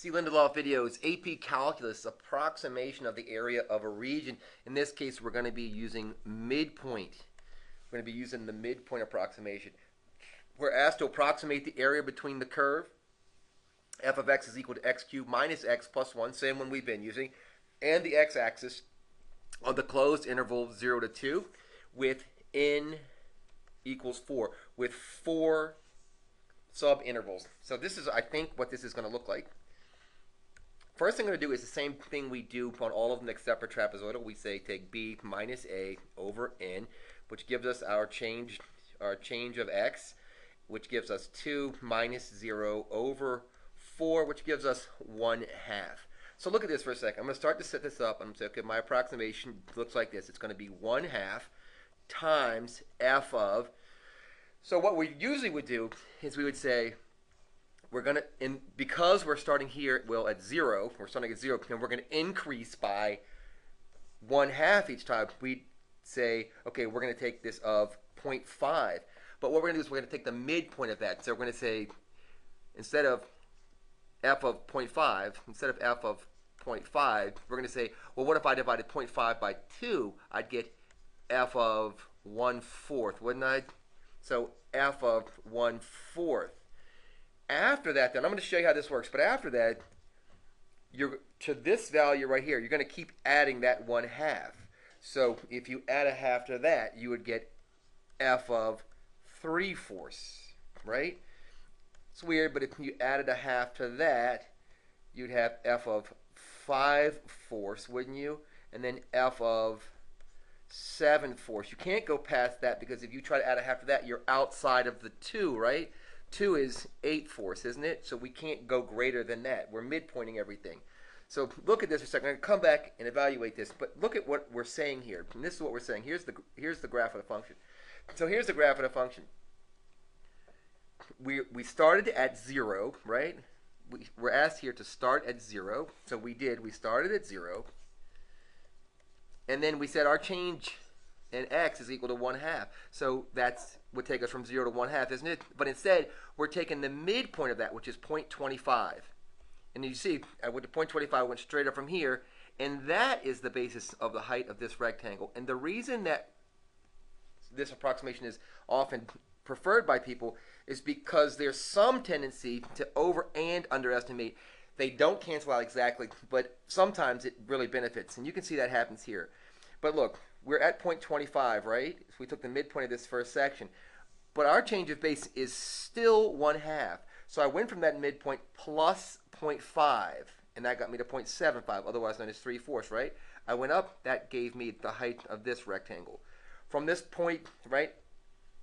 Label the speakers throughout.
Speaker 1: See Lindelof videos, AP Calculus, approximation of the area of a region. In this case, we're going to be using midpoint. We're going to be using the midpoint approximation. We're asked to approximate the area between the curve. F of x is equal to x cubed minus x plus 1, same one we've been using, and the x-axis on the closed interval 0 to 2 with n equals 4, with 4 sub-intervals. So this is, I think, what this is going to look like. First thing I'm going to do is the same thing we do on all of them except for trapezoidal. We say take b minus a over n, which gives us our change of x, which gives us 2 minus 0 over 4, which gives us 1/2. So look at this for a second. I'm going to start to set this up. I'm going to say, okay, my approximation looks like this. It's going to be 1/2 times f of. So what we usually would do is we would say, we're going to, because we're starting here, well, at 0, we're starting at 0, and we're going to increase by 1/2 each time. We say, okay, we're going to take this of 0.5. But what we're going to do is we're going to take the midpoint of that. So we're going to say, instead of f of 0.5, we're going to say, well, what if I divided 0.5 by 2? I'd get f of 1/4, wouldn't I? So f of 1/4. After that, then, I'm going to show you how this works, but after that, you're to this value right here, you're going to keep adding that 1/2. So if you add 1/2 to that, you would get f of 3/4, right? It's weird, but if you added 1/2 to that, you'd have f of 5/4, wouldn't you? And then f of 7/4. You can't go past that because if you try to add 1/2 to that, you're outside of the 2, right? 2 is 8/4, isn't it? So we can't go greater than that. We're midpointing everything. So look at this for a second. I'm going to come back and evaluate this, but look at what we're saying here. And this is what we're saying. Here's the graph of the function. So here's the graph of the function. We started at 0, right? We're asked here to start at 0. So we did. We started at 0. And then we said our change in x is equal to 1/2. So that's would take us from 0 to 1/2, isn't it? But instead, we're taking the midpoint of that, which is 0.25. And you see, with the 0.25, I went straight up from here. And that is the basis of the height of this rectangle. And the reason that this approximation is often preferred by people is because there's some tendency to over and underestimate. They don't cancel out exactly, but sometimes it really benefits. And you can see that happens here. But look, we're at 0.25, right? So we took the midpoint of this first section. But our change of base is still 1/2. So I went from that midpoint plus 0.5, and that got me to 0.75, otherwise known as 3/4, right? I went up, that gave me the height of this rectangle. From this point, right,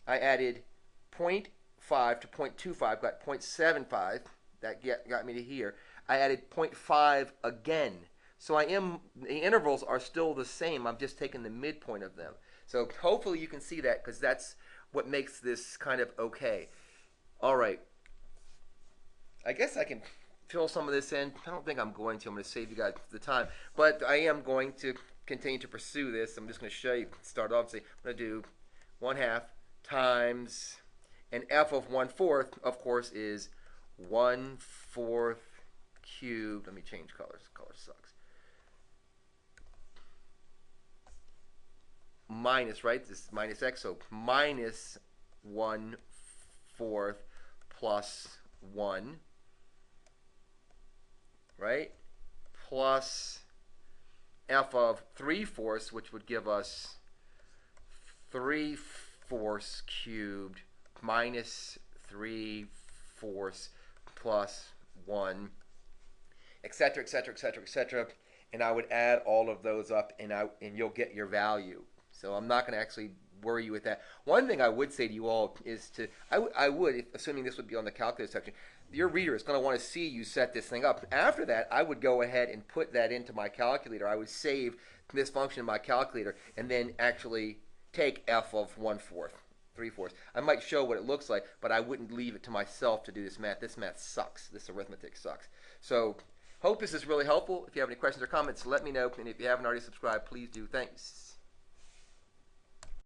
Speaker 1: I added 0.5 to 0.25, got 0.75, that got me to here. I added 0.5 again. So the intervals are still the same. I'm just taking the midpoint of them. So hopefully you can see that because that's what makes this kind of okay. All right. I guess I can fill some of this in. I don't think I'm going to. I'm going to save you guys the time. But I am going to continue to pursue this. I'm just going to show you. Start off and say I'm going to do 1/2 times, and f of 1/4, of course, is 1/4 cubed. Let me change colors. Color sucks. Minus, right? This is minus x, so minus 1/4 plus 1, right? Plus f of 3/4, which would give us 3/4 cubed minus 3/4 plus 1, etc., etc., etc., etc. And I would add all of those up, and you'll get your value. So I'm not going to actually worry you with that. One thing I would say to you all is I would, assuming this would be on the calculus section, your reader is going to want to see you set this thing up. After that, I would go ahead and put that into my calculator. I would save this function in my calculator and then actually take f of 1/4, 3/4. I might show what it looks like, but I wouldn't leave it to myself to do this math. This math sucks. This arithmetic sucks. So hope this is really helpful. If you have any questions or comments, let me know. And if you haven't already subscribed, please do. Thanks.